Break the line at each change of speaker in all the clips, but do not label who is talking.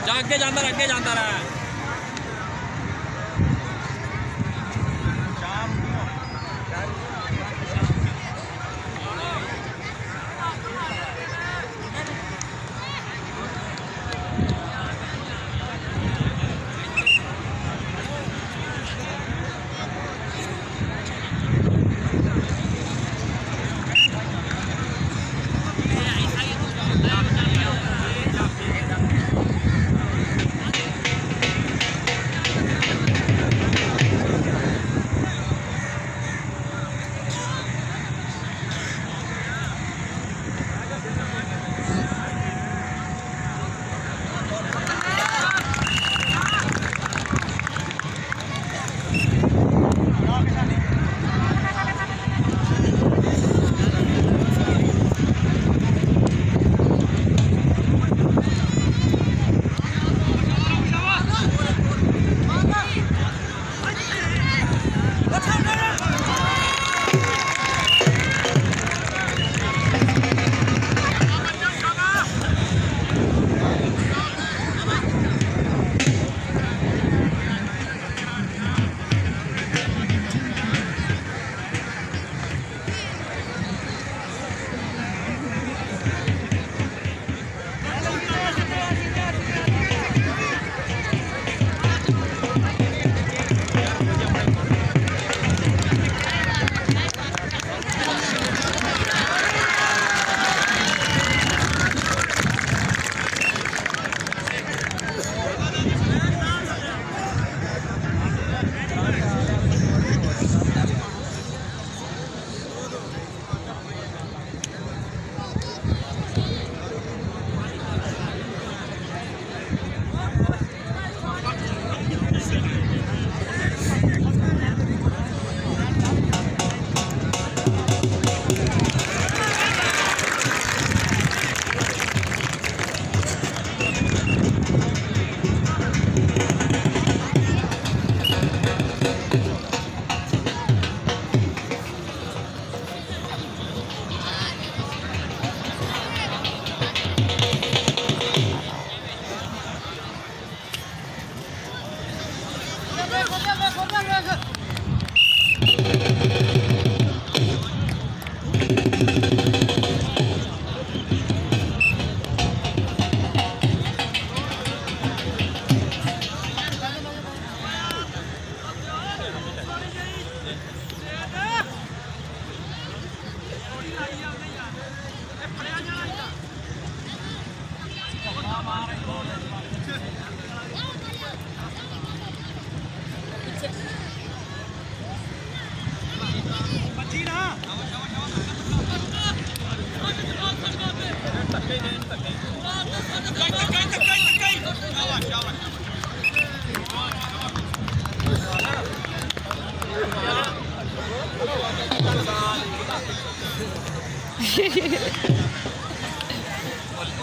अगे जाता रहा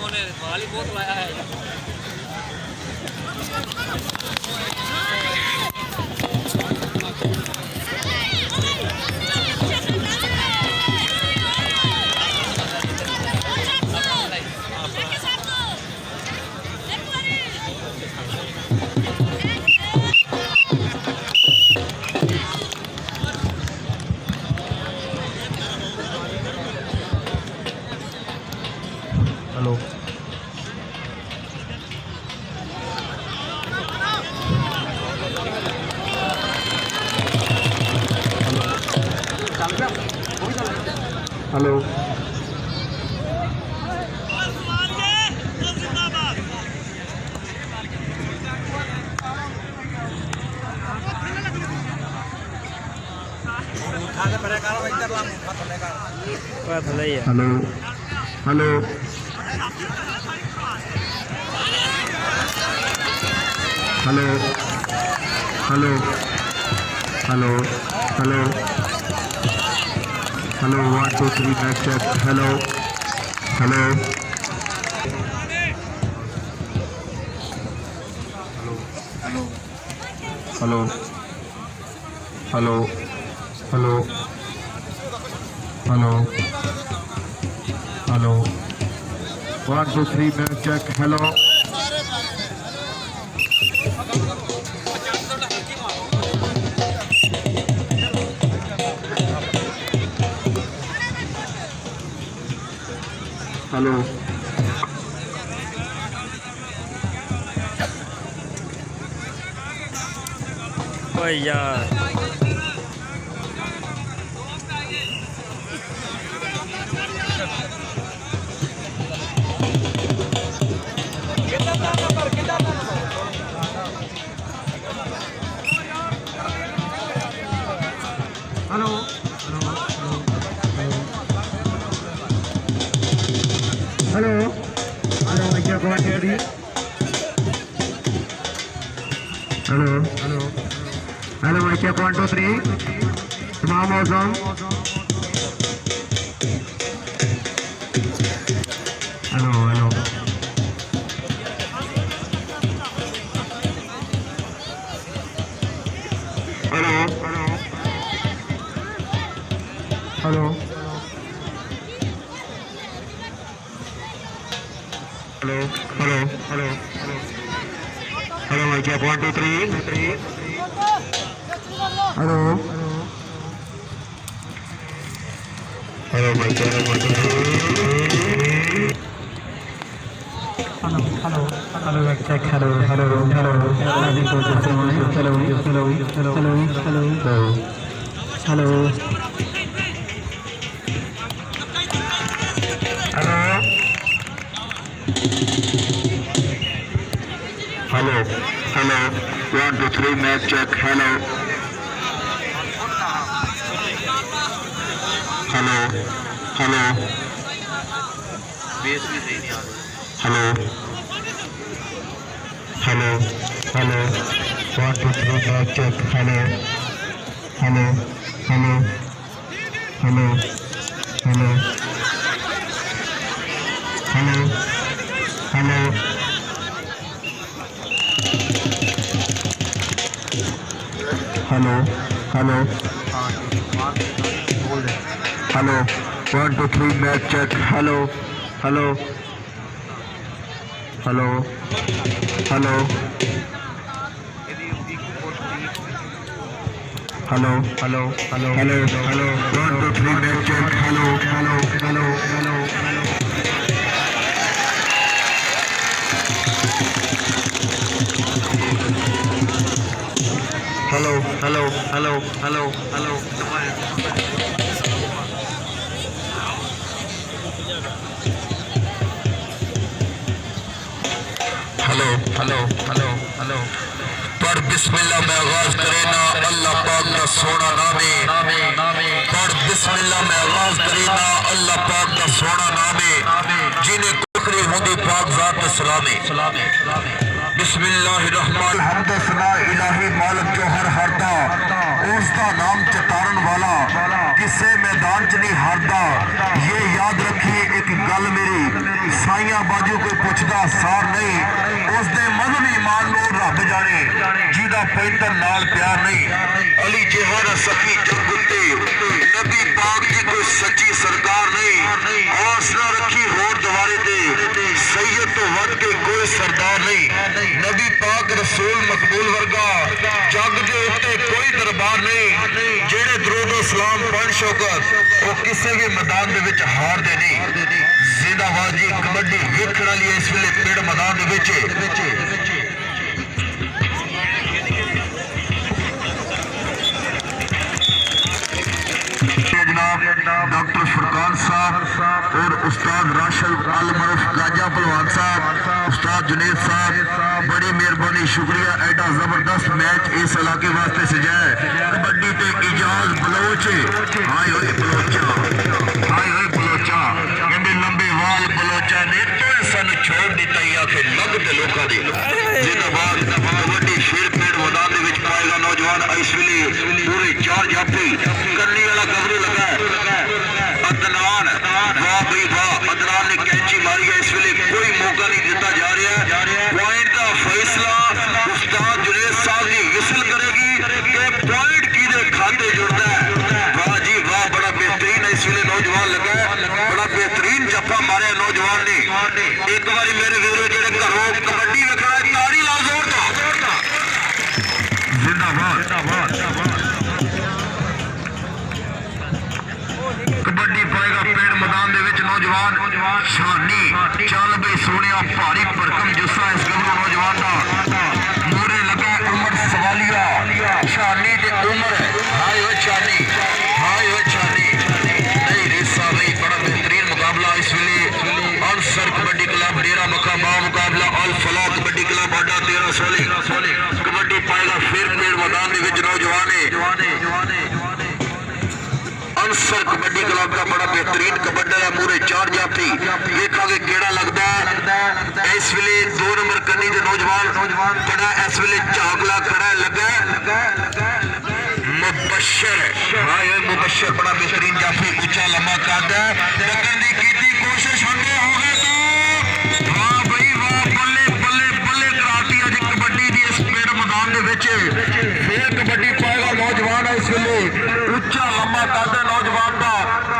उन्हें वाली बहुत लाया है।
Hello hello hello hello hello hello hello hello hello 1 2 3 back check hello hello hello hello hello hello hello 1 2 3 back check hello hello
ओ यार
हेलो हेलो हेलो भैया कौन कह रही हेलो हेलो हेलो भैया 1 2 3 तमाम मौसम hello hello hello hello hello hello hello hello भाई क्या 1 2 3 हेलो हेलो भाई क्या hello hello hello check hello hello hello hello hello hello hello hello hello hello 1 2 3 match check hello hello hello base में सही नहीं आ रहा hello hello hello 1 2 3 match check hello hello hello hello hello hello hello hello hello hello 1 2 3 match check hello hello hello hello hello hello hello hello hello 1 2 3 match check hello hello hello hello hello hello hello hello hello hello hello hello hello पर बिस्मिल्लाह में आगाज करे ना अल्लाह पाक का सोना नामे पर बिस्मिल्लाह में आगाज करे ना अल्लाह पाक का सोना नामे जिन्हें कुफरी होंदी पाक जात सलामे बिस्मिल्लाहिर्रहमान हमद सना इलाही मालिक जो हर हरदा उसका नाम चतारन वाला किसे मैदान च नहीं हारदा ये याद रखिए एक गल मेरी साइया बाजू कोई पुछदा सार नहीं उसके मजहब ईमान नो रब जाने जिदा पैंतर नाल प्यार नहीं अली जेहारा सखी जग उत्ते नबी पाक की कोई सच्ची सरकार नहीं हौसला रखी होर दवारे दे सैयद तो वध के कोई सरदार नहीं नबी पाक रसूल मकबूल वर्गा जग के उत्ते कोई दरबार नहीं जेड़े दरूद सलाम पढ़ शौकत वो किसी भी मैदान दे विच हार दे नहीं जिंदाबाद जी कबड्डी वेखण वाली इस वेले पिंड मैदान दे विच डॉक्टर फुरकान साहब और उस्ताद राशद अल मरूफ गाजा पहलवान साहब उस्ताद जुनेद साहब बड़ी मेहरबानी शुक्रिया एडा जबरदस्त मैच इस इलाके वास्ते सजाए कबड्डी ते इजाज बलोच हाय होए बलोचा कहते लंबे वाल बलोचा ने तो सन छोड़ दिता ही आखे लग ते लोकां दे जिंदाबाद कबड्डी फिर पेड़ मैदान दे विच पाएगा नौजवान इस वेले पूरे 4 जाफी करने वाला गबरू लगा अदनान वाह भाई वाह अदनान ने कैंची मारी है इस वेले कोई मौका नहीं दिता जा रहा पॉइंट का फैसला उस्ताद जुनेद साहब की विसल करेगी कि पॉइंट किधर खाते जुड़ता है वाह जी वाह बड़ा बेहतरीन इस वेले नौजवान लगा बड़ा बेहतरीन जप्पा मारे नौजवान ने एक बार मेरे वीरों जेडे घरों कबड्डी वेखना ताड़ी ला जोर जिंदाबाद कबड्डी पाएगा पेड़ मैदान दे विच नौजवान नौजवान शानी चल बई सोने भारी भरकम जुस्सा इस गबरू नौजवान का मूरे लगा उमर सवालिया शानी ते उमर हाय हो शानी नहीं रेसा भाई बड़ा बेहतरीन मुकाबला इस वेले अनसर कबड्डी क्लब डेरा बखा मुकाबला अल्फलाह कबड्डी क्लब अड्डा 13 कबड्डी पाएगा फिर पेड़ मैदान नौजवान अनसर कबड्डी क्लब का बड़ा बेहतरीन कबड्डी है पूरे 4 जाफी देखा केड़ा लगता है इस वेले 2 नंबर कन्नी के नौजवान बड़ा इस वेले झाकला खड़ा लगा मुबशर बड़ा बेहतरीन जाफी ऊंचा लंबा कद लगन की कोशिश होंगे हो गए तो वाह भाई वाह बल्ले बल्ले बल्ले कराती अज कबड्डी की इस पेड़ मैदान फिर कबड्डी पाएगा नौजवान इस वेले ऊंचा लंबा कद नौजवान का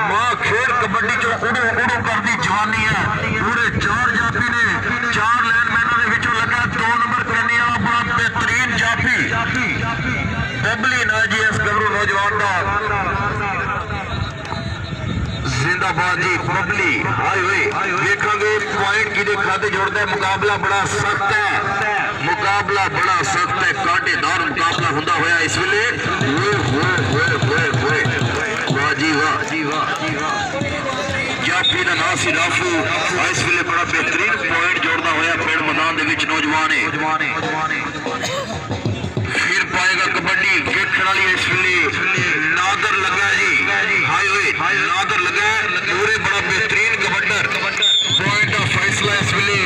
मां खेल कबड्डी चो उड़ो उड़ो करती जवानी है पूरे 4 जाफी ने 4 लाइनमैनों के लगा 2 नंबर कन्नी वाला बड़ा बेहतरीन जाफी बबली ना जी इस गबरू नौजवान का जिंदाबाद जी बबली हाय हुए देखेंगे पॉइंट की खाते जोड़ता है मुकाबला बड़ा सख्त है कांटेदार मुकाबला होंदा होया इस वेले वाह जी वाह जाफी का नाम सी राफू इस वेले बड़ा बेहतरीन पॉइंट जोड़ता होया पेड़ मैदान के नौजवान फिर पाएगा कबड्डी देखने वाली इस वेले नादर लगा जी हाय हुए नादर लगा पूरे बड़ा बेहतरीन कबड्डर पॉइंट का फैसला इस वेले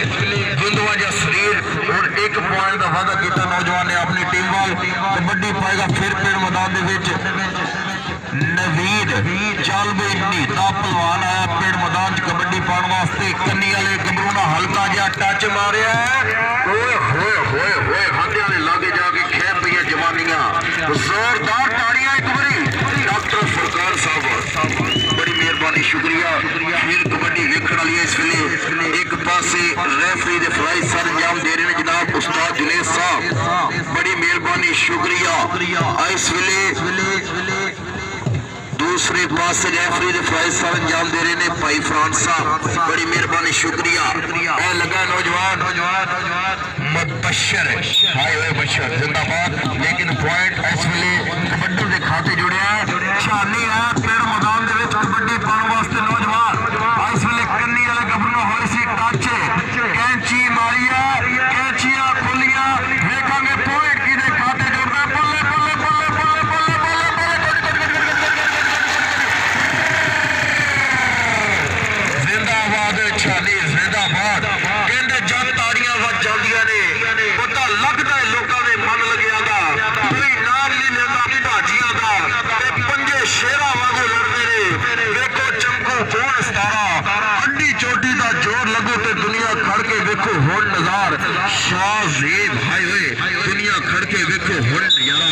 बुंदवा जा शरीर और 1 पॉइंट का वादा किया नौजवान ने अपनी टीम वाल कबड्डी पाएगा फिर पेड़ मैदान नवीद चल बई नीता पहलवान आया पेड़ मैदान कबड्डी पाने वास्ते कन्नी वाले गबरू ने हल्का जहा टच मारिया हाथों ने लागे जाके खै पई जवानियां जोरदार ताड़ियां एक बारी डॉक्टर फरकार साहब बड़ी मेहरबानी शुक्रिया फिर कबड्डी वेखण वाली इस वेले एक पासे रेफरी दे फराइज सर अंजाम दे रहे हैं जनाब उस्ताद जुनेद साहब बड़ी मेहरबानी शुक्रिया इस वेले दूसरे पास रेफरी दे फराइज सर अंजाम दे रहे हैं भाई फरान साहब बड़ी मेहरबानी शुक्रिया लगा नौजवान मुबशर हाय हुए बशर जिंदाबाद लेकिन पॉइंट इस वेले कबड्डी के खाते जुड़िया शानी है पेड़ मैदान कबड्डी पाने वास्ते नौजवान इस वेले कन्नी वाले गबरू होई सी टच कैंची मारिया कैंचियां खुलियां देखेंगे पॉइंट की खाते जुड़ता बल्ले बल्ले बल्ले बल्ले बल्ले जिंदाबाद शानी जिंदाबाद कहते जब ताड़ियां वज जांदियां ने पता लगता है लोगों ने मन लग्या दा कोई नाम नहीं लेता भाजियां दा ते पंजे शेरा वांगू लड़दे ने देखो चमकू कौन सतारा हड्डी चोटी दा जोर लगो ते दुनिया खड़ के देखो हुण नज़ार शाहजेब हाय होए दुनिया खड़ के देखो हुण नज़ारा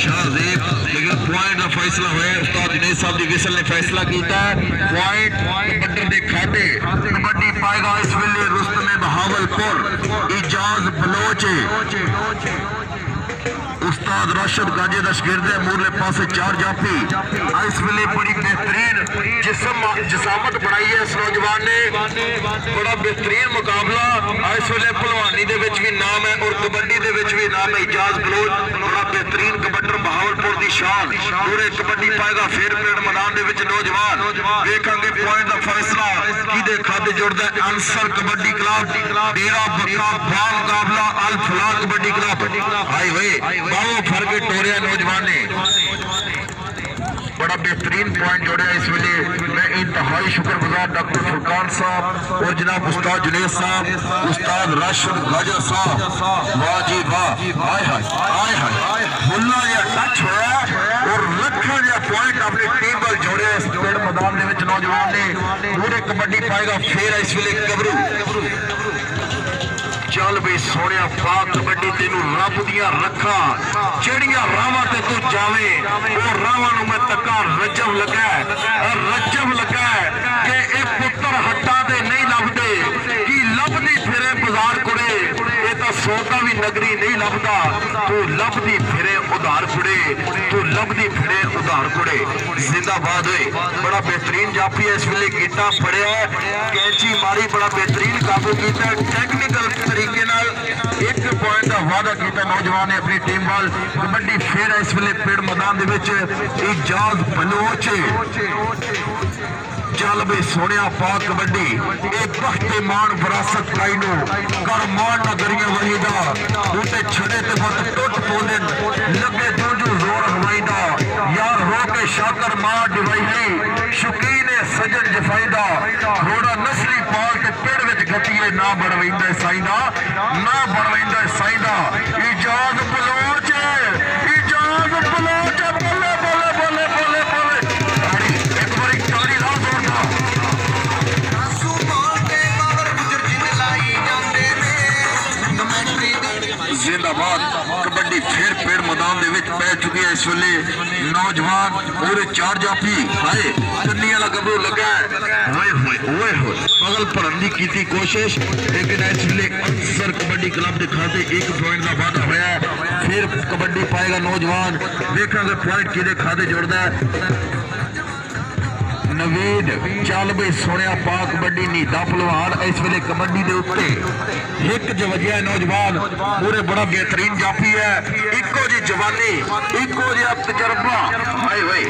शाहजेब लेकिन पॉइंट का फैसला होया उस्ताद जुनेद साहब दी विसल ने फैसला किया पॉइंट कबड्डी दे खाते कबड्डी पाएगा इस वेले रुस्तम बहावलपुर इजाज बलोच उस्ताद राशिद गाजे का शागिर्द है मूरले पासे 4 जाफी इस वेले बड़ी बेहतरीन जिसामत बनाई है इस नौजवान ने बड़ा बेहतरीन मुकाबला इस वेले पहलवानी दे विच भी नाम है और कबड्डी दे विच भी नाम है इजाज बलोच बड़ा बेहतरीन कबड्डर बहावलपुर की शान पूरे कबड्डी पाएगा फिर पेड़ मैदान दे विच नौजवान देखेंगे पॉइंट का फैसला किदे खाते जुड़ता है अनसर कबड्डी क्लब डेरा बक्का मुकाबला अल्फलाह कबड्डी क्लब आई हुए बाहों फर के टोरिया नौजवान ने बड़ा बेहतरीन पॉइंट जोड़े इस वेले मैं इंतहाई शुक्रगुजार डॉक्टर फरकान साहब और जनाब उस्ताद जुनेद साहब उस्ताद राशिद गाजा साहब वाह जी वाह हाय हाय हाय हाय फुल्ला या टच होया और लखा या पॉइंट अपनी टीम वाल जोड़े इस पेड़ मैदान दे विच नौजवान ने पूरे कबड्डी पाएगा फिर इस वेले गबरू चल बई सोने पा कबड्डी तेन रब दिया रखा जड़िया रावां ते तू जावे वो रावां नूं मैं तक्का रजब लगा कि ए पुत्र हट्टा ते नहीं लभदे कि लभदी फिरे बाजार कुड़े ये तो सोता भी नगरी नहीं लभदा तू लभदी फिरे उधार कुड़े तू लभदी फिरे उधार कुड़े जिंदाबाद होए बड़ा बेहतरीन जाफी है इस वेले गीता फड़िया कैंची मारी बड़ा बेहतरीन काबू किया टेक्निकल तरीके नाल एक पॉइंट का वादा किया नौजवान ने अपनी टीम वाल कबड्डी फिर इस वेले पेड़ मैदान दे विच इजाज बलोच चल बे सोनिया पा कबड्डी एक बख्ते मान विरासत काई नो कर मान ना गरिया वहीदा उते छड़े ते मत टुट पोंदे लगे जो जोर हवाईदा यार हो के शाकर मां डिवाई शौकीन सजन जफाईदा घोड़ा नस्ली पाल ते पेड़ विच गतिए ना बढ़वाईंदा साईदा ना बढ़वाईंदा साईदा इजाज बलोच बोले बोले बोले बोले बोले एक बारी ताली लाओ जिंदाबाद कबड्डी फिर पेड़ मैदान दे विच पै चुकी है इस वेले नौजवान पूरे 4 जाफी हाय कन्नी वाला गबरू लगा होए होए होए होए पगल भरन दी कीती कोशिश लेकिन इस वेले अंसर कबड्डी क्लब दे खाते 1 पॉइंट का वादा होया फिर कबड्डी पाएगा नौजवान देखांगे पॉइंट किदे खाते जुड़दा है नवीद चल बई सोनिया पा कबड्डी नीदा पहलवान इस वेले कबड्डी दे उत्ते एक जवजिया नौजवान पूरे बड़ा बेहतरीन जाफी है इको जी जवानी इको जिहा तजर्बा हाय हाय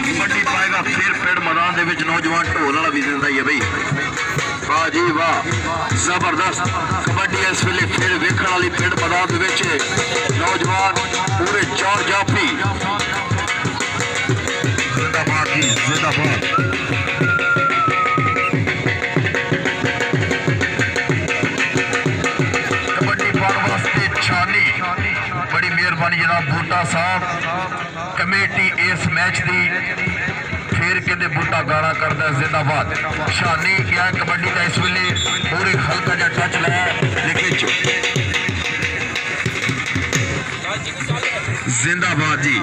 कबड्डी पाएगा फिर पेड़ मैदान दे विच नौजवान ढोल वाला भी दिंदा ही है बई वाह जी वाह जबरदस्त कबड्डी इस वेले फिर वेखण वाली पेड़ मैदान दे विच नौजवान पूरे 4 जाफी जिंदाबाद जी जिंदाबाद कबड्डी पाने वास्ते छानी बड़ी मेहरबानी जनाब बूटा साहब कमेटी इस मैच की फिर कहते बूटा गाना करता जिंदाबाद छानी क्या कबड्डी का इस वेले पूरे हल्का जा टच लाया लेकिन जिंदाबाद जी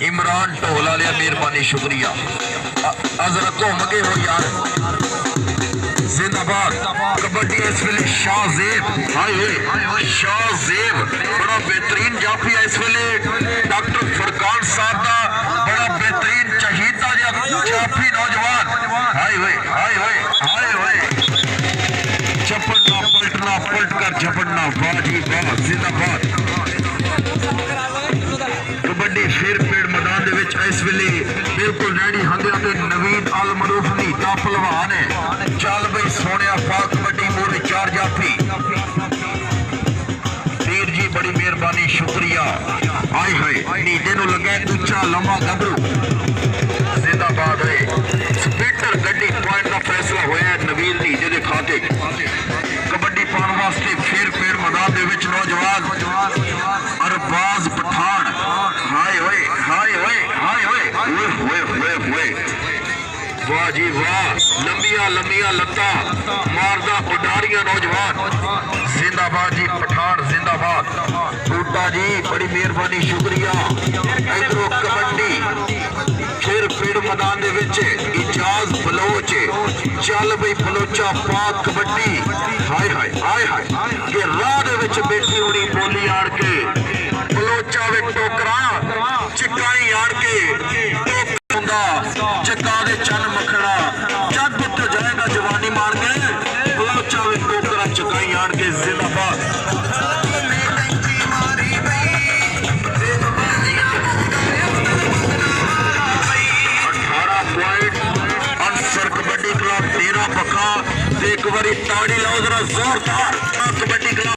इमरान ढोल वाले मेहरबानी शुक्रिया अजरा घूम के हो यार जिंदाबाद कबड्डी इस वेले शाहजेब हाय शाहजेब बड़ा बेहतरीन जाफी है इस वेले डॉक्टर फरकान साहब का बड़ा बेहतरीन चहीता जाफी नौजवान हाय हाय झपटना पलटना पलट कर झपटना वाह जी वाह जिंदाबाद कबड्डी फिर पेड़ मैदान दे विच इस वेले बिल्कुल रेडी हंदिया ते नवीद अल मरूफ नीता पहलवान है चल बई सोनिया पा कबड्डी पूरे 4 जाफी वीर जी बड़ी मेहरबानी शुक्रिया हाय हाय नीते नु लगा ऊंचा लंबा गबरू जिंदाबाद है स्पीटर गड्डी पॉइंट का फैसला होया नवीद नीते दे खाते कबड्डी पाने वास्ते फिर पेड़ मैदान दे विच नौजवान अरबाज पठान हाय वाह जी वाह लंबिया लंबिया लत्ता मारदा उडारिया नौजवान जिंदाबाद जी पठान जिंदाबाद बूटा जी बड़ी मेहरबानी शुक्रिया इधरों कबड्डी फिर पेड़ मैदान दे विच इजाज बलोच चल बई बलोचा पा कबड्डी हाय हाय के राह दे विच बैठी होनी बोली आड़ के बलोचा वे टोकरा चिकाई आड़ के चक्का दे चन मखना जग तो जाएगा जवानी मार के बलोचा वे टोकरा चिकाई आड़ के जिंदाबाद 18 पॉइंट अंसर कबड्डी क्लब डेरा बखा एक बारी ताड़ी लाओ जरा जोरदार कबड्डी क्लब